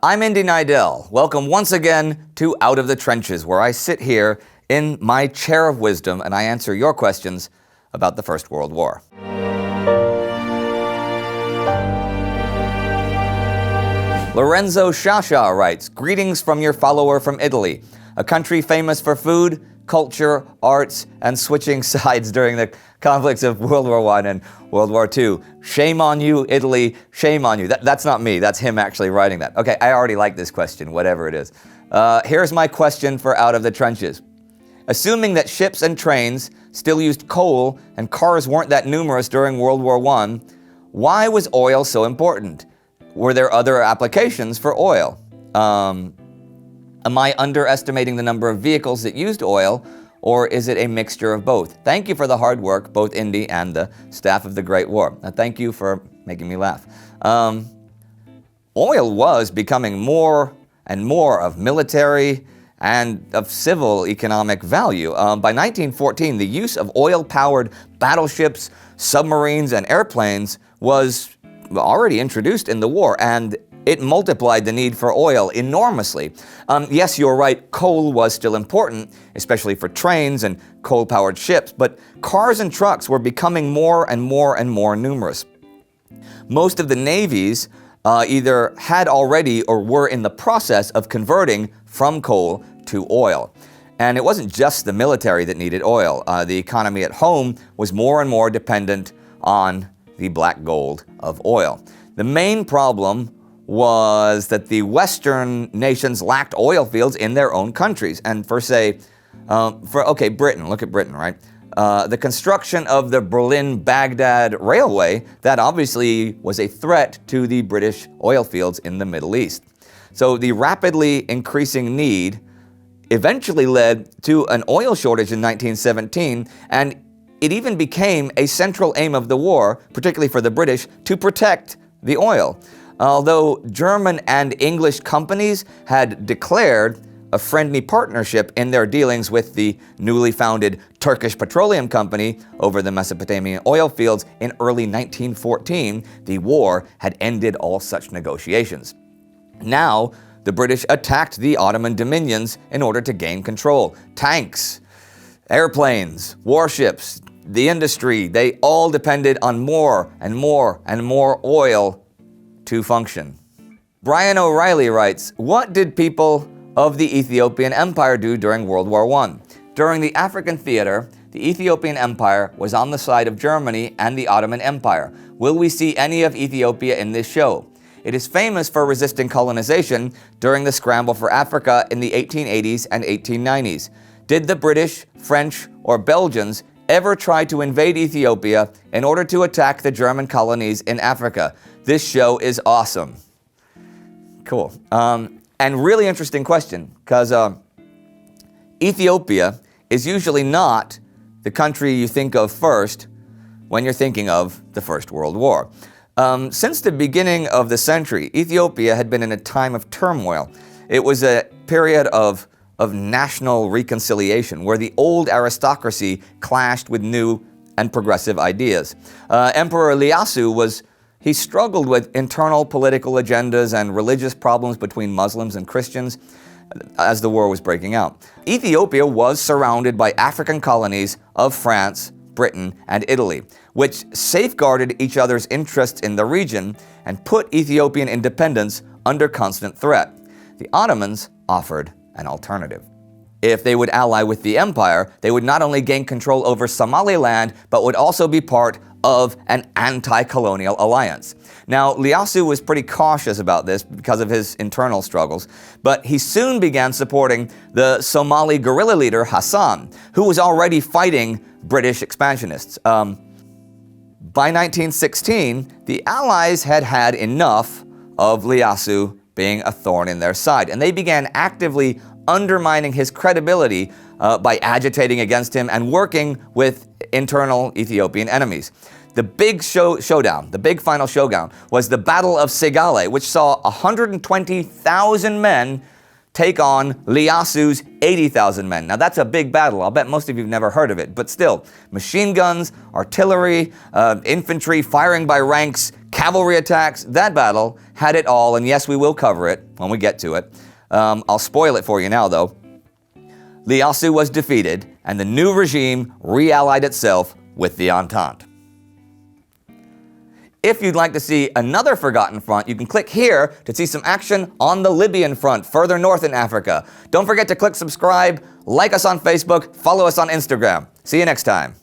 I'm Indy. Welcome once again to Out of the Trenches, where I sit here in my chair of wisdom and I answer your questions about the First World War. Lorenzo Shasha writes, "Greetings from your follower from Italy, a country famous for food, culture, arts, and switching sides during the conflicts of World War I and World War II. Shame on you, Italy, shame on you." That's not me, that's him actually writing that. Okay, I already like this question, whatever it is. Here's my question for Out of the Trenches. Assuming that ships and trains still used coal and cars weren't that numerous during World War I, why was oil so important? Were there other applications for oil? Am I underestimating the number of vehicles that used oil, or is it a mixture of both? Thank you for the hard work, both Indy and the staff of the Great War. Thank you for making me laugh. Oil was becoming more and more of military and of civil economic value. By 1914, the use of oil-powered battleships, submarines, and airplanes was already introduced in the war, and it multiplied the need for oil enormously. Yes, you're right, coal was still important, especially for trains and coal-powered ships, but cars and trucks were becoming more and more and more numerous. Most of the navies either had already or were in the process of converting from coal to oil. And it wasn't just the military that needed oil. The economy at home was more and more dependent on the black gold of oil. The main problem was that the Western nations lacked oil fields in their own countries. And Britain, look at Britain, right? The construction of the Berlin-Baghdad Railway, that obviously was a threat to the British oil fields in the Middle East. So the rapidly increasing need eventually led to an oil shortage in 1917, and it even became a central aim of the war, particularly for the British, to protect the oil. Although German and English companies had declared a friendly partnership in their dealings with the newly founded Turkish Petroleum Company over the Mesopotamian oil fields in early 1914, the war had ended all such negotiations. Now, the British attacked the Ottoman dominions in order to gain control. Tanks, airplanes, warships, the industry, they all depended on more and more and more oil to function. Brian O'Reilly writes, "What did people of the Ethiopian Empire do during World War I? During the African theater, the Ethiopian Empire was on the side of Germany and the Ottoman Empire. Will we see any of Ethiopia in this show? It is famous for resisting colonization during the scramble for Africa in the 1880s and 1890s. Did the British, French, or Belgians ever try to invade Ethiopia in order to attack the German colonies in Africa? This show is awesome." Cool. And really interesting question, because Ethiopia is usually not the country you think of first when you're thinking of the First World War. Since the beginning of the century, Ethiopia had been in a time of turmoil. It was a period of national reconciliation, where the old aristocracy clashed with new and progressive ideas. Emperor Ieyasu he struggled with internal political agendas and religious problems between Muslims and Christians as the war was breaking out. Ethiopia was surrounded by African colonies of France, Britain, and Italy, which safeguarded each other's interests in the region and put Ethiopian independence under constant threat. The Ottomans offered an alternative. If they would ally with the empire, they would not only gain control over Somaliland, but would also be part of an anti-colonial alliance. Now, Ieyasu was pretty cautious about this because of his internal struggles, but he soon began supporting the Somali guerrilla leader Hassan, who was already fighting British expansionists. By 1916, the Allies had had enough of Ieyasu being a thorn in their side, and they began actively undermining his credibility by agitating against him and working with internal Ethiopian enemies. The big showdown, the big final showdown, was the Battle of Segale, which saw 120,000 men take on Ieyasu's 80,000 men. Now that's a big battle. I'll bet most of you have never heard of it, but still, machine guns, artillery, infantry firing by ranks, cavalry attacks, that battle had it all, and yes, we will cover it when we get to it. I'll spoil it for you now though. Ieyasu was defeated, and the new regime reallied itself with the Entente. If you'd like to see another forgotten front, you can click here to see some action on the Libyan front, further north in Africa. Don't forget to click subscribe, like us on Facebook, follow us on Instagram. See you next time.